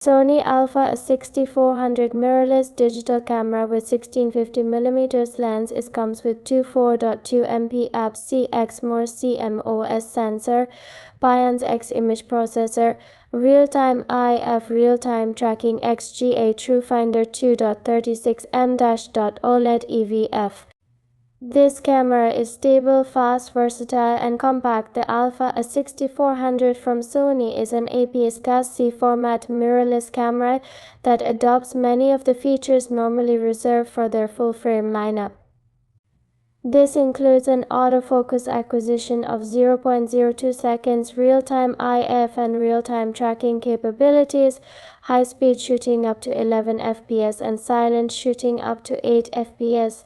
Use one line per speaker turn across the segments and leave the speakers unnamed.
Sony Alpha A6400 Mirrorless digital camera with 1650mm lens. It comes with two 4.2 MP aps-c CMOS sensor, X image processor, real-time IF real-time tracking XGA True Finder 2.36M-OLED EVF. This camera is stable, fast, versatile, and compact. The Alpha A6400 from Sony is an aps-c format mirrorless camera that adopts many of the features normally reserved for their full-frame lineup. This includes an autofocus acquisition of 0.02 seconds, real-time IF and real-time tracking capabilities, high-speed shooting up to 11 fps, and silent shooting up to 8 fps.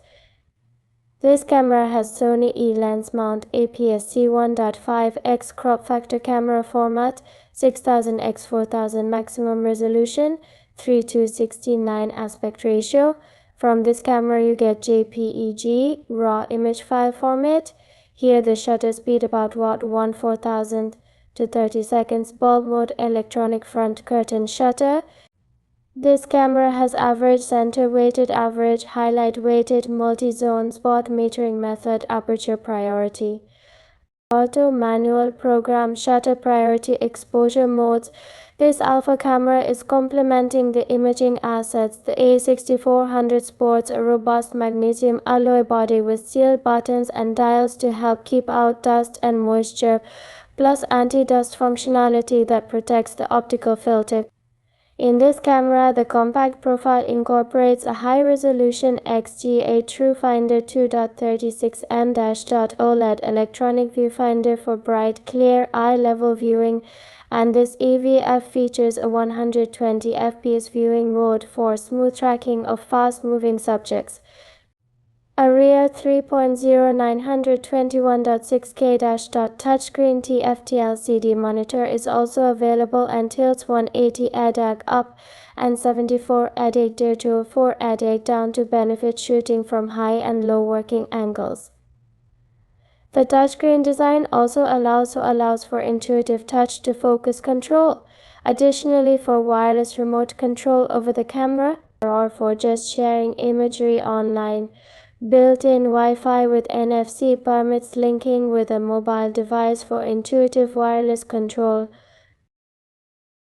This camera has Sony E-lens mount, aps-c 1.5x crop factor camera format, 6000x4000 maximum resolution, 3:16:9 aspect ratio. From this camera you get JPEG, raw image file format. Here the shutter speed about Watt 1/4000 to 30 seconds, bulb mode, electronic front curtain shutter. This camera has average center weighted, average highlight weighted, multi-zone spot metering method, aperture priority, auto, manual, program, shutter priority, exposure modes. This Alpha camera is complementing the imaging assets. The A6400 sports a robust magnesium alloy body with seal buttons and dials to help keep out dust and moisture, plus anti-dust functionality that protects the optical filter. In this camera, the compact profile incorporates a high-resolution XGA True Finder 2.36M-OLED electronic viewfinder for bright, clear, eye-level viewing, and this EVF features a 120 fps viewing mode for smooth tracking of fast-moving subjects. A rear 3.0 921.6K touchscreen TFT LCD monitor is also available and tilts 180 ADAC up and 74 ADAC to 4 ADAC down to benefit shooting from high and low working angles. The touchscreen design also allows for intuitive touch-to-focus control. Additionally, for wireless remote control over the camera or for just sharing imagery online. Built-in Wi-Fi with NFC permits linking with a mobile device for intuitive wireless control.